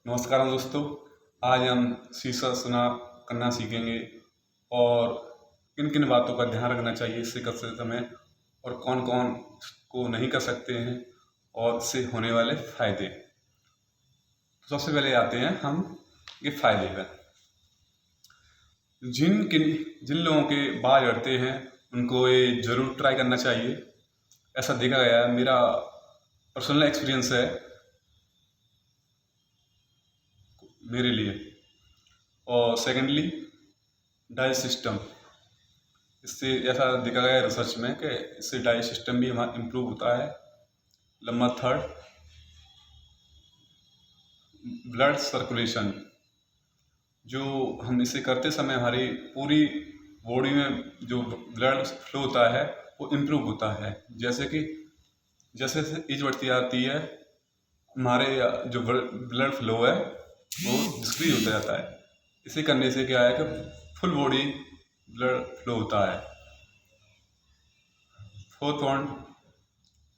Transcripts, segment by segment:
नमस्कार दोस्तों। आज हम शीर्षासना करना सीखेंगे और किन किन बातों का ध्यान रखना चाहिए इससे करते समय और कौन कौन को नहीं कर सकते हैं और इससे होने वाले फायदे। तो सबसे पहले आते हैं हम ये फायदे पर। जिन लोगों के बाल झड़ते हैं उनको ये ज़रूर ट्राई करना चाहिए। ऐसा देखा गया है, मेरा पर्सनल एक्सपीरियंस है मेरे लिए। और सेकेंडली डाइजेस्ट सिस्टम, इससे ऐसा देखा गया है रिसर्च में कि इससे डाइजेस्ट सिस्टम भी हमारा इम्प्रूव होता है। नंबर थर्ड, ब्लड सर्कुलेशन, जो हम इसे करते समय हमारी पूरी बॉडी में जो ब्लड फ्लो होता है वो इम्प्रूव होता है। जैसे कि जैसे जैसे एज बढ़ती आती है हमारे जो ब्लड फ्लो है वो डिक्रीज होता जाता है। इसे करने से क्या है कि फुल बॉडी ब्लड फ्लो होता है। Fourth one,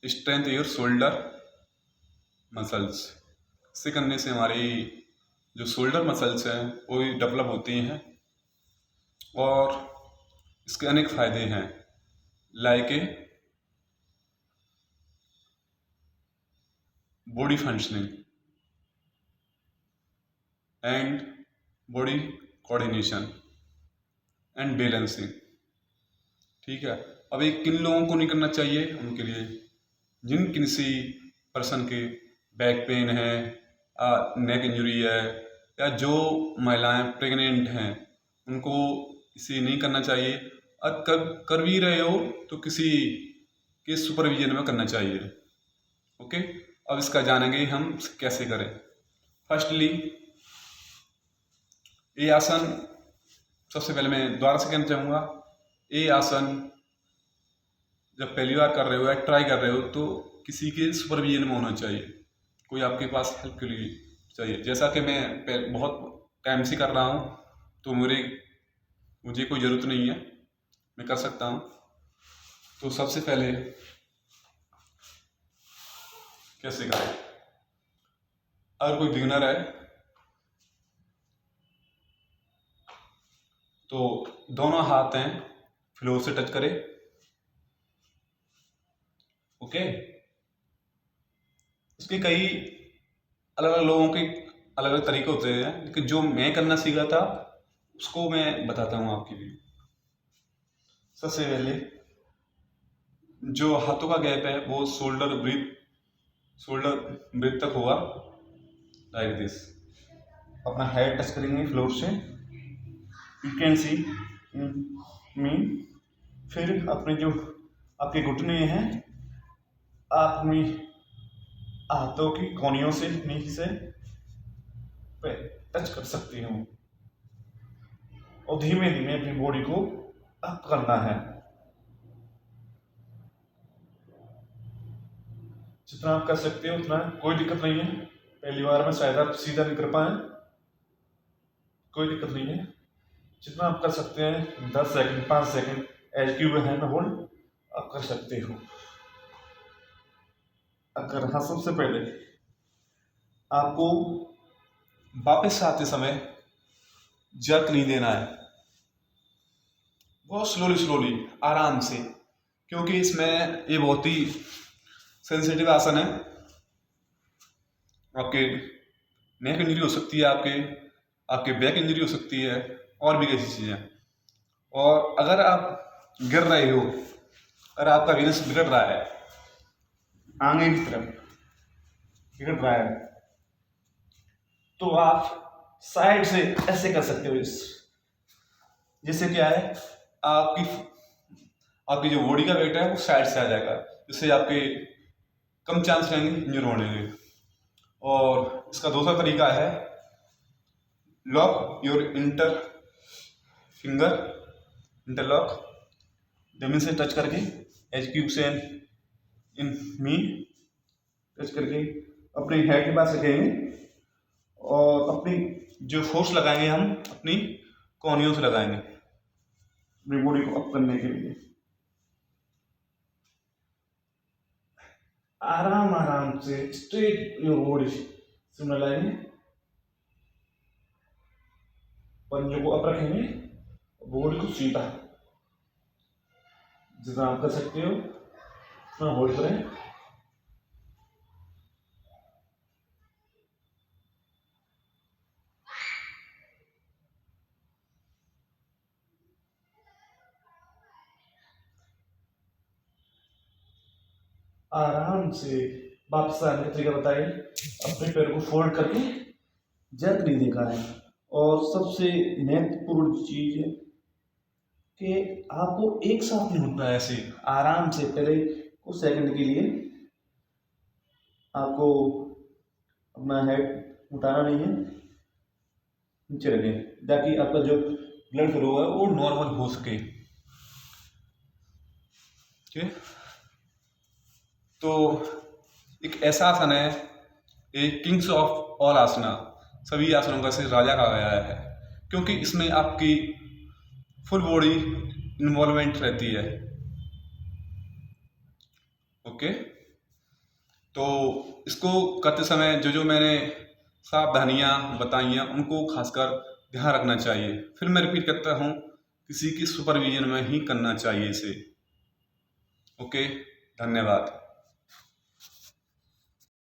strength your shoulder muscles, इसे करने से हमारी जो शोल्डर मसल्स हैं वो भी डेवलप होती हैं और इसके अनेक फायदे हैं, like a body functioning and body coordination and balancing. ठीक है, अब एक किन लोगों को नहीं करना चाहिए, उनके लिए जिन किसी पर्सन के बैक पेन है, नेक इंजरी है, या जो महिलाएं प्रेग्नेंट हैं उनको इसे नहीं करना चाहिए। और कर भी रहे हो तो किसी के सुपरविजन में करना चाहिए। ओके, अब इसका जानेंगे हम कैसे करें। फर्स्टली, ये आसन सबसे पहले मैं दोबारा से कहना चाहूँगा, ये आसन जब पहली बार कर रहे हो या ट्राई कर रहे हो तो किसी के सुपरविजन में होना चाहिए, कोई आपके पास हेल्प के लिए चाहिए। जैसा कि मैं बहुत टाइम से कर रहा हूँ तो मुझे कोई ज़रूरत नहीं है, मैं कर सकता हूँ। तो सबसे पहले कैसे करें, अगर कोई बिगिनर है तो दोनों हाथ हैं फ्लोर से टच करें। ओके, इसके कई अलग अलग लोगों के अलग अलग तरीके होते हैं, लेकिन जो मैं करना सीखा था उसको मैं बताता हूँ आपके लिए। सबसे पहले जो हाथों का गैप है वो शोल्डर ब्रीथ तक होगा, लाइक दिस। अपना हेड टच करेंगे फ्लोर से, यू कैन सी मी। फिर अपने जो आपके घुटने हैं आप अपनी हाथों की कोनियों से नीचे से पे टच कर सकती हूँ और धीमे धीमे अपनी बॉडी को अप करना है। जितना आप कर सकते हो उतना, कोई दिक्कत नहीं है। पहली बार में शायद आप सीधा नहीं कर पाए, कोई दिक्कत नहीं है। जितना आप कर सकते हैं 10 सेकंड 5 सेकंड एज क्यू हैंड होल्ड आप कर सकते हो। अगर हाँ, सबसे पहले आपको वापस आते समय जर्क नहीं देना है, बहुत स्लोली स्लोली आराम से, क्योंकि इसमें ये बहुत ही सेंसिटिव आसन है। आपके नेक इंजरी हो सकती है, आपके बैक इंजरी हो सकती है और भी कैसी चीज़ें। और अगर आप गिर रहे हो, अगर आपका वीनस बिगड़ रहा है, आगे की तरफ बिगड़ रहा है, तो आप साइड से ऐसे कर सकते हो। इस जिससे क्या है, आपकी आपकी जो बॉडी का वेट है वो साइड से आ जाएगा, जिससे आपके कम चांस रहेंगे इंजर होने के। और इसका दूसरा तरीका है लॉक योर इंटरलॉक, जमीन से टच करके एच क्यूब से इन मी टच करके अपने हेड के पास रखेंगे और अपनी जो फोर्स लगाएंगे हम अपनी कोहनियों से लगाएंगे अपनी बॉडी को अप करने के लिए। आराम आराम से स्ट्रेट योर बॉडी से लगाएंगे पंजों को अप रखेंगे, बॉडी को सीधा, जितना आप कर सकते हो उतना होल्ड करें। आराम से वापस आने का तरीका बताइए। अपने पैर को फोल्ड करके जर्क नहीं देखा है। और सबसे महत्वपूर्ण चीज है कि आपको एक साथ नहीं उठना है, ऐसे आराम से पहले कुछ सेकंड के लिए आपको अपना हेड उठाना नहीं है, नीचे रखें ताकि आपका जो ब्लड फ्लो है वो नॉर्मल हो सके। ठीक है, तो एक ऐसा आसन है, एक किंग्स ऑफ ऑल आसना, सभी आसनों का से राजा कहा गया है, क्योंकि इसमें आपकी फुल बॉडी इन्वॉल्वमेंट रहती है। ओके, तो इसको करते समय जो जो मैंने सावधानियां बताई हैं उनको खासकर ध्यान रखना चाहिए। फिर मैं रिपीट करता हूँ, किसी की सुपरविजन में ही करना चाहिए इसे। ओके, धन्यवाद।